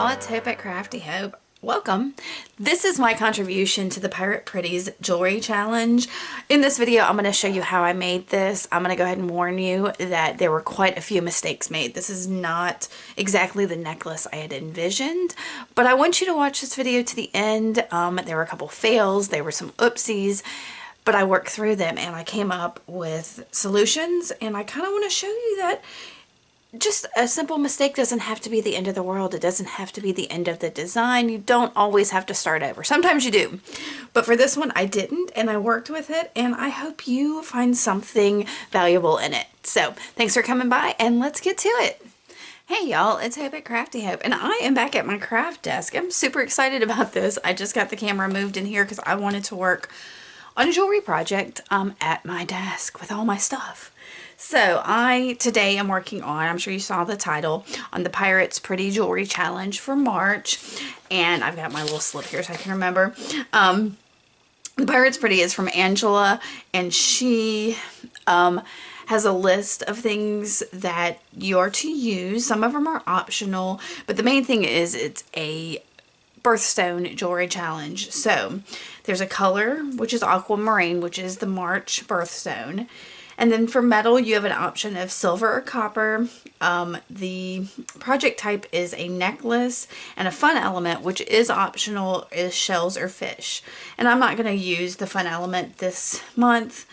y'all, it's Hope at Crafty Hope. Welcome. This is my contribution to the Pirate Pretties Jewelry Challenge. In this video, I'm going to show you how I made this. I'm going to go ahead and warn you that there were quite a few mistakes made. This is not exactly the necklace I had envisioned, but I want you to watch this video to the end. There were a couple fails, there were some oopsies, but I worked through them and I came up with solutions, and I kind of want to show you that just a simple mistake doesn't have to be the end of the world. It doesn't have to be the end of the design. You don't always have to start over. Sometimes you do. But for this one, I didn't, and I worked with it, and I hope you find something valuable in it. So thanks for coming by, and let's get to it. Hey y'all, it's Hope at Crafty Hope, and I am back at my craft desk. I'm super excited about this. I just got the camera moved in here because I wanted to work on a jewelry project at my desk with all my stuff. So today I'm working on, I'm sure you saw the title, on the Pirates Pretty Jewelry Challenge for March. And I've got my little slip here so I can remember. The Pirates Pretty is from Angela, and she has a list of things that you are to use. Some of them are optional, but the main thing is it's a birthstone jewelry challenge. So there's a color, which is aquamarine, which is the March birthstone. And then for metal, you have an option of silver or copper. The project type is a necklace, and a fun element, which is optional, is shells or fish. And I'm not going to use the fun element this month.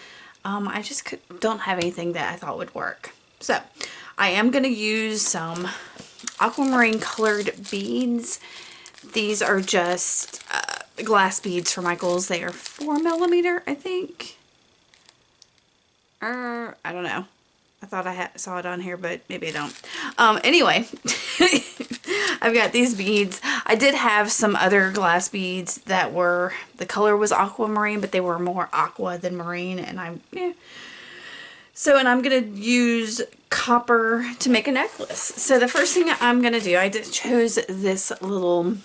I just don't have anything that I thought would work. So I am going to use some aquamarine colored beads. These are just glass beads for Michael's. They are 4mm, I think. I don't know. I thought I saw it on here, but maybe I don't. Anyway, I've got these beads. I did have some other glass beads that were, the color was aquamarine, but they were more aqua than marine, and and I'm going to use copper to make a necklace. So the first thing I'm going to do, I just chose this little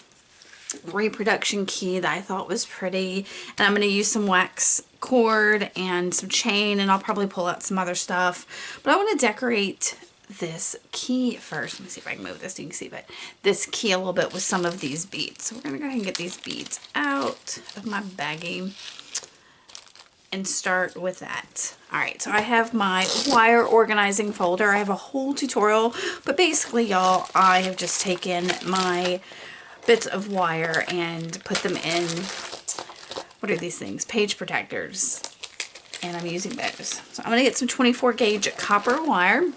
reproduction key that I thought was pretty, and I'm going to use some wax cord and some chain, and I'll probably pull out some other stuff, but I want to decorate this key first. Let me see if I can move this so you can see, but this key a little bit with some of these beads. So we're going to go ahead and get these beads out of my baggie and start with that. Alright, so I have my wire organizing folder. I have a whole tutorial, but basically, y'all, I have just taken my bits of wire and put them in, what are these things? Page protectors. And I'm using those. So I'm going to get some 24 gauge copper wire. And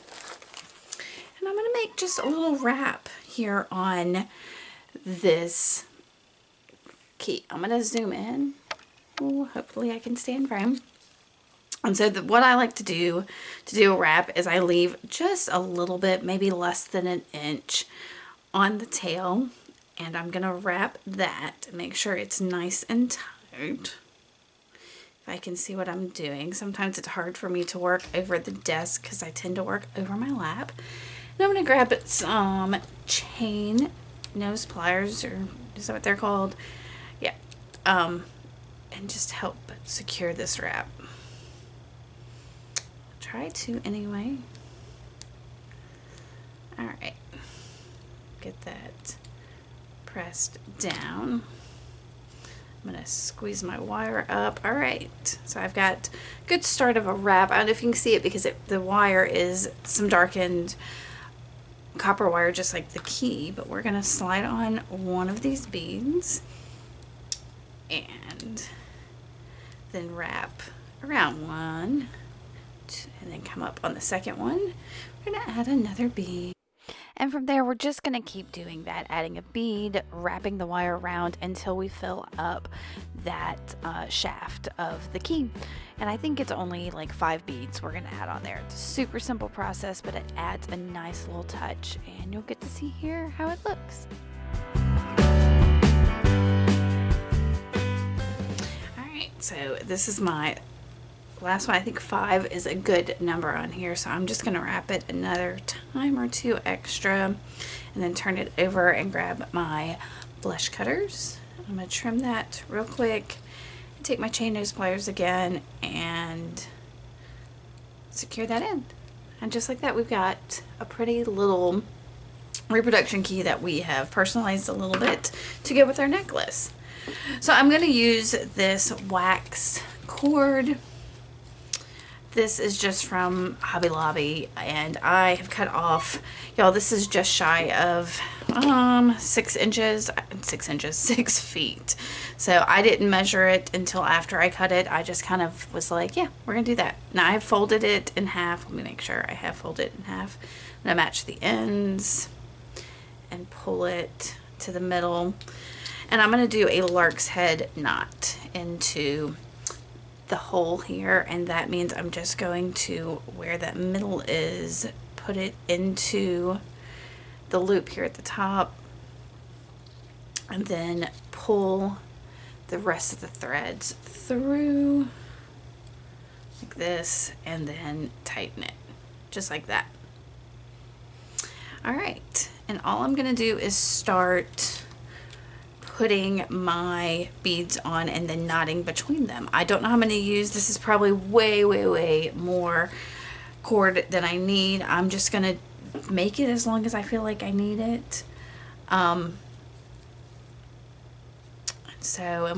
I'm going to make just a little wrap here on this key. I'm going to zoom in. Ooh, hopefully I can stay in frame. And so what I like to do a wrap is I leave just a little bit, maybe less than an inch on the tail. And I'm going to wrap that, make sure it's nice and tight. If I can see what I'm doing. Sometimes it's hard for me to work over the desk because I tend to work over my lap. And I'm going to grab some chain nose pliers, or is that what they're called? Yeah. And just help secure this wrap. Try to anyway. Alright. Get that pressed down. I'm going to squeeze my wire up. Alright, so I've got a good start of a wrap. I don't know if you can see it because the wire is some darkened copper wire just like the key, but we're going to slide on one of these beads and then wrap around one, and then come up on the second one. We're going to add another bead. And from there, we're just going to keep doing that, adding a bead, wrapping the wire around until we fill up that shaft of the key. And I think it's only like 5 beads we're going to add on there. It's a super simple process, but it adds a nice little touch, and you'll get to see here how it looks. Alright, so this is my last one. I think 5 is a good number on here, so I'm just going to wrap it another time or two extra, and then turn it over and grab my blush cutters. I'm going to trim that real quick, and take my chain nose pliers again and secure that in. And just like that, we've got a pretty little reproduction key that we have personalized a little bit to go with our necklace. So I'm going to use this wax cord. This is just from Hobby Lobby, and I have cut off, y'all, this is just shy of 6 feet. So I didn't measure it until after I cut it. I just kind of was like, yeah, we're gonna do that. Now I have folded it in half. Let me make sure I have folded it in half. I'm gonna match the ends and pull it to the middle. And I'm gonna do a lark's head knot into the hole here, and that means I'm just going to, where that middle is, put it into the loop here at the top, and then pull the rest of the threads through like this, and then tighten it just like that. All right, and all I'm gonna do is start putting my beads on and then knotting between them. I don't know how many to use. This is probably way more cord than I need. I'm just gonna make it as long as I feel like I need it. And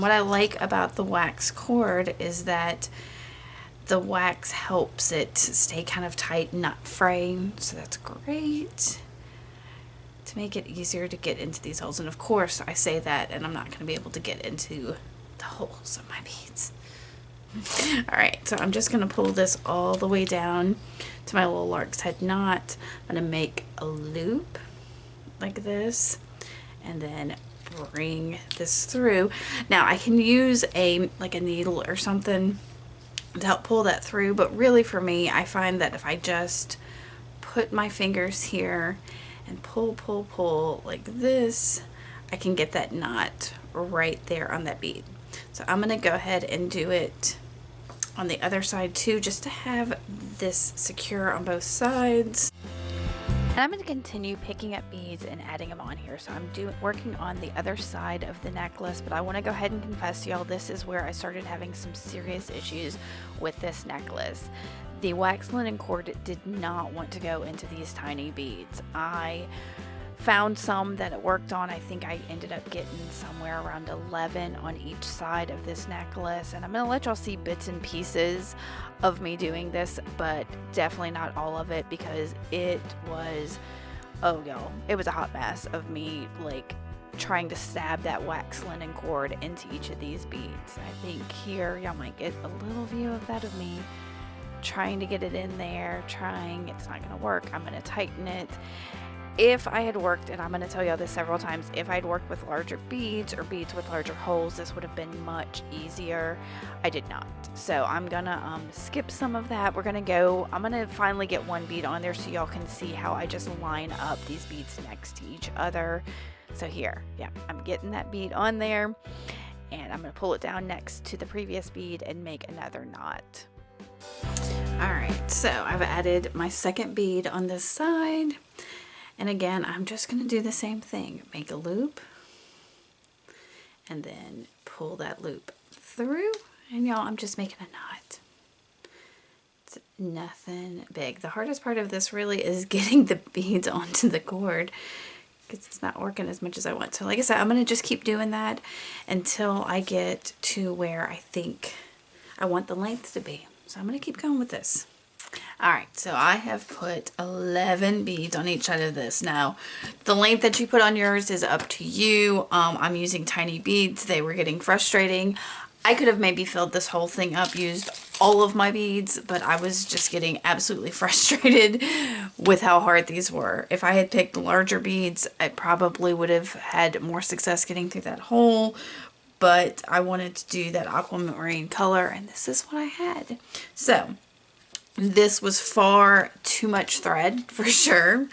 what I like about the wax cord is that the wax helps it stay kind of tight and not fray, so that's great. To make it easier to get into these holes. And of course I say that and I'm not going to be able to get into the holes of my beads. Alright, so I'm just going to pull this all the way down to my little lark's head knot. I'm going to make a loop like this and then bring this through. Now I can use like a needle or something to help pull that through, but really for me, I find that if I just put my fingers here and pull like this, I can get that knot right there on that bead. So I'm gonna go ahead and do it on the other side too, just to have this secure on both sides. And I'm going to continue picking up beads and adding them on here. So I'm working on the other side of the necklace, but I want to go ahead and confess to y'all, this is where I started having some serious issues with this necklace. The wax linen cord did not want to go into these tiny beads. I found some that it worked on. I think I ended up getting somewhere around 11 on each side of this necklace, and I'm gonna let y'all see bits and pieces of me doing this, but definitely not all of it, because it was, oh y'all, it was a hot mess of me like trying to stab that wax linen cord into each of these beads. I think here y'all might get a little view of that of me trying to get it in there, it's not gonna work. I'm gonna tighten it. If I had worked, and I'm going to tell y'all this several times, if I'd worked with larger beads or beads with larger holes, this would have been much easier. I did not. So I'm going to skip some of that. I'm going to finally get one bead on there so y'all can see how I just line up these beads next to each other. So here, yeah, I'm getting that bead on there, and I'm going to pull it down next to the previous bead and make another knot. Alright, so I've added my second bead on this side. And again, I'm just going to do the same thing. Make a loop and then pull that loop through. And y'all, I'm just making a knot. It's nothing big. The hardest part of this really is getting the beads onto the cord, because it's not working as much as I want. So like I said, I'm going to just keep doing that until I get to where I think I want the length to be. So I'm going to keep going with this. Alright, so I have put 11 beads on each side of this. Now, the length that you put on yours is up to you. I'm using tiny beads. They were getting frustrating. I could have maybe filled this whole thing up, used all of my beads, but I was just getting absolutely frustrated with how hard these were. If I had picked larger beads, I probably would have had more success getting through that hole, but I wanted to do that aquamarine color, and this is what I had. So this was far too much thread for sure,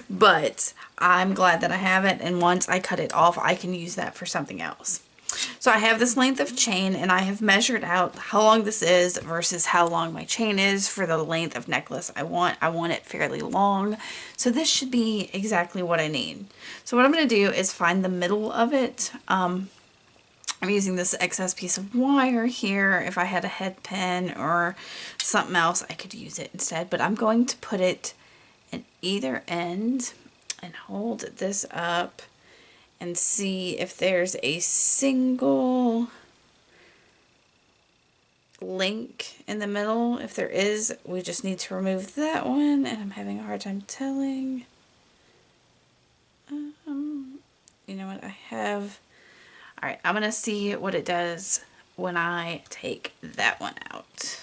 but I'm glad that I have it, and once I cut it off, I can use that for something else. So I have this length of chain, and I have measured out how long this is versus how long my chain is for the length of necklace I want. I want it fairly long, so this should be exactly what I need. So what I'm going to do is find the middle of it. I'm using this excess piece of wire here. If I had a head pin or something else, I could use it instead, but I'm going to put it at either end and hold this up and see if there's a single link in the middle. If there is, we just need to remove that one, and I'm having a hard time telling. You know what, I have, all right, I'm gonna see what it does when I take that one out.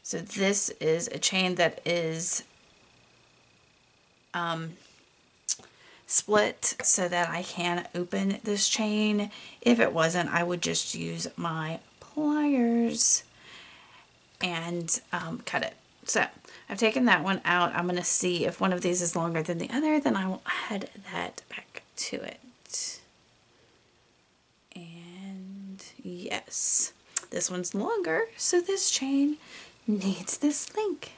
So this is a chain that is split so that I can open this chain. If it wasn't, I would just use my pliers and cut it. So I've taken that one out. I'm going to see if one of these is longer than the other, then I will add that back to it. And yes, this one's longer, so this chain needs this link.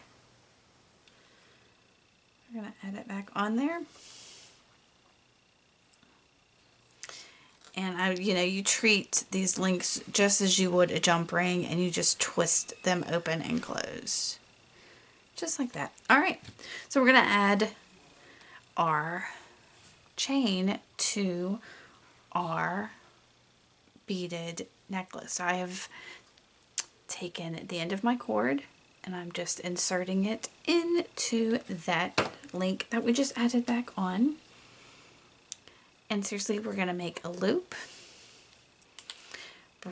We're going to add it back on there. And you treat these links just as you would a jump ring, and you just twist them open and close. Just like that. All right, so we're going to add our chain to our beaded necklace. So I have taken the end of my cord and I'm just inserting it into that link that we just added back on. And seriously, we're going to make a loop,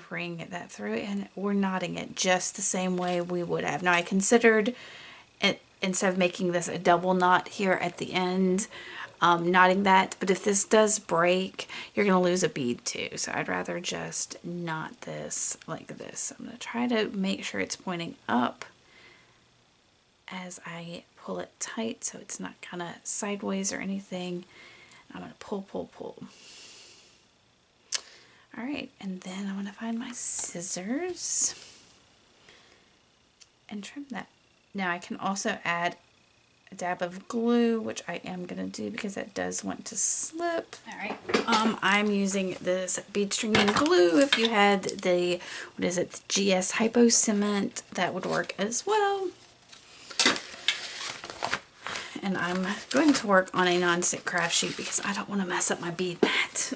bring that through, and we're knotting it just the same way we would have. Now I considered it, instead of making this a double knot here at the end, knotting that, but if this does break, you're going to lose a bead too. So I'd rather just knot this like this. I'm going to try to make sure it's pointing up as I pull it tight so it's not kind of sideways or anything. I'm going to pull, pull, pull. All right, and then I'm going to find my scissors and trim that. Now I can also add a dab of glue, which I am going to do because that does want to slip. All right, I'm using this bead stringing glue. If you had the, what is it, the GS Hypo Cement, that would work as well. And I'm going to work on a non-stick craft sheet because I don't want to mess up my bead mat.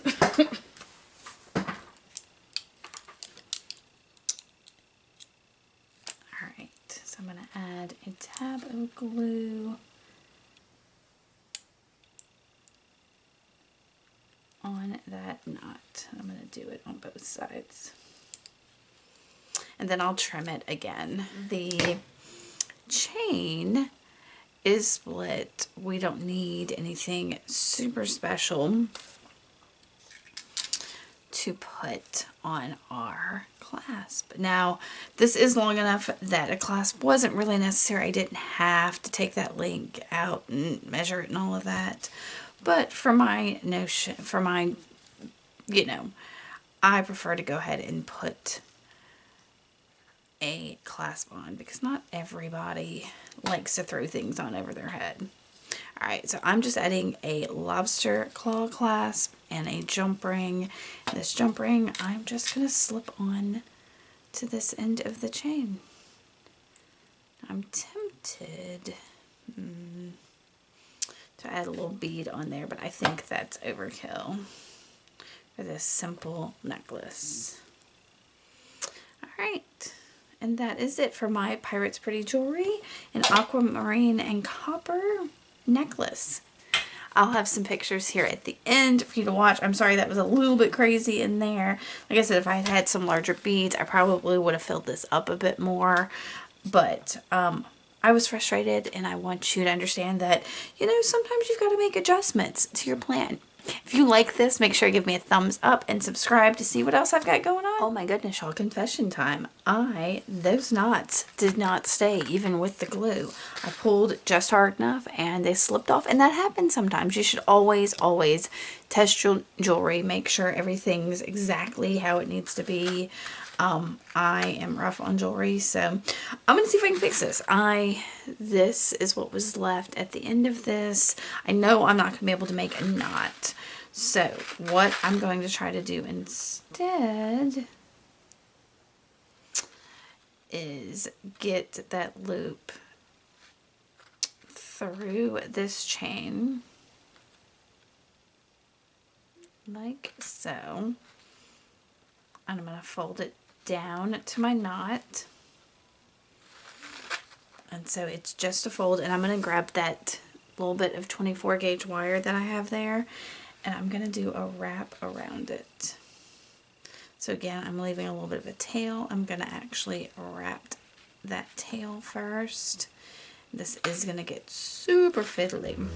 Alright, so I'm going to add a dab of glue on that knot. I'm going to do it on both sides. And then I'll trim it again. The chain is split. We don't need anything super special to put on our clasp. Now this is long enough that a clasp wasn't really necessary. I didn't have to take that link out and measure it and all of that, but for my notion, for my, I prefer to go ahead and put a clasp on because not everybody likes to throw things on over their head. Alright, so I'm just adding a lobster claw clasp and a jump ring. And this jump ring I'm just going to slip on to this end of the chain. I'm tempted to add a little bead on there, but I think that's overkill for this simple necklace. Alright. And that is it for my Pirates Pretty Jewelry, an aquamarine and copper necklace. I'll have some pictures here at the end for you to watch. I'm sorry that was a little bit crazy in there. Like I said, if I had had some larger beads, I probably would have filled this up a bit more. But I was frustrated, and I want you to understand that, sometimes you've got to make adjustments to your plan. If you like this, make sure you give me a thumbs up and subscribe to see what else I've got going on. Oh my goodness, y'all, confession time. Those knots did not stay even with the glue. I pulled just hard enough and they slipped off, and that happens sometimes. You should always, always test your jewelry. Make sure everything's exactly how it needs to be. I am rough on jewelry, so I'm gonna see if I can fix this. This is what was left at the end of this. I know I'm not gonna be able to make a knot, so what I'm going to try to do instead is get that loop through this chain like so. And I'm going to fold it down to my knot. And so it's just a fold, and I'm going to grab that little bit of 24 gauge wire that I have there, and I'm going to do a wrap around it. So again, I'm leaving a little bit of a tail. I'm going to actually wrap that tail first. This is going to get super fiddly.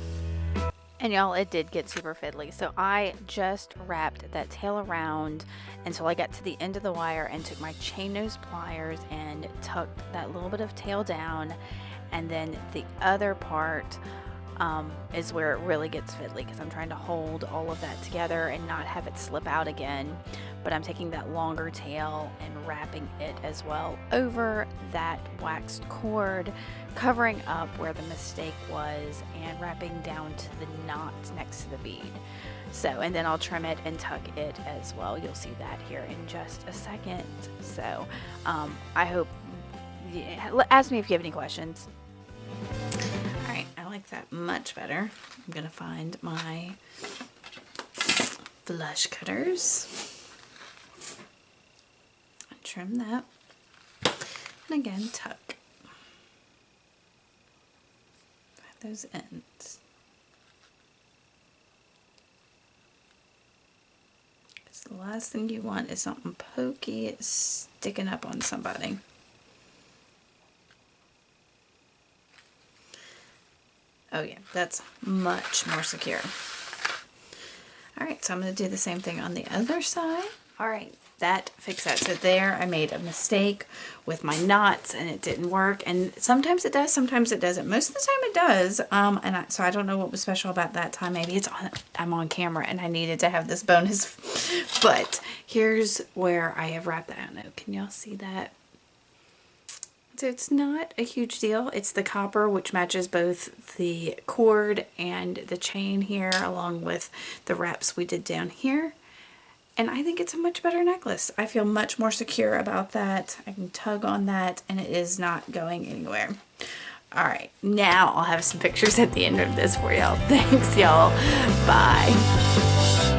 And y'all, it did get super fiddly. So I just wrapped that tail around until I got to the end of the wire and took my chain nose pliers and tucked that little bit of tail down. And then the other part is where it really gets fiddly, because I'm trying to hold all of that together and not have it slip out again. But I'm taking that longer tail and wrapping it as well over that waxed cord, covering up where the mistake was and wrapping down to the knot next to the bead. So, and then I'll trim it and tuck it as well. You'll see that here in just a second. So I hope, ask me if you have any questions. Alright, I like that much better. I'm going to find my flush cutters. Trim that. And again, tuck. Find those ends. Because the last thing you want is something pokey sticking up on somebody. Oh yeah, that's much more secure. Alright, so I'm going to do the same thing on the other side. Alright, that fixed that. So there I made a mistake with my knots and it didn't work. And sometimes it does, sometimes it doesn't. Most of the time it does. So I don't know what was special about that time. Maybe I'm on camera and I needed to have this bonus. But here's where I have wrapped that. I don't know, can y'all see that? So it's not a huge deal. It's the copper, which matches both the cord and the chain here, along with the wraps we did down here. And I think it's a much better necklace. I feel much more secure about that. I can tug on that and it is not going anywhere. Alright, now I'll have some pictures at the end of this for y'all. Thanks y'all. Bye.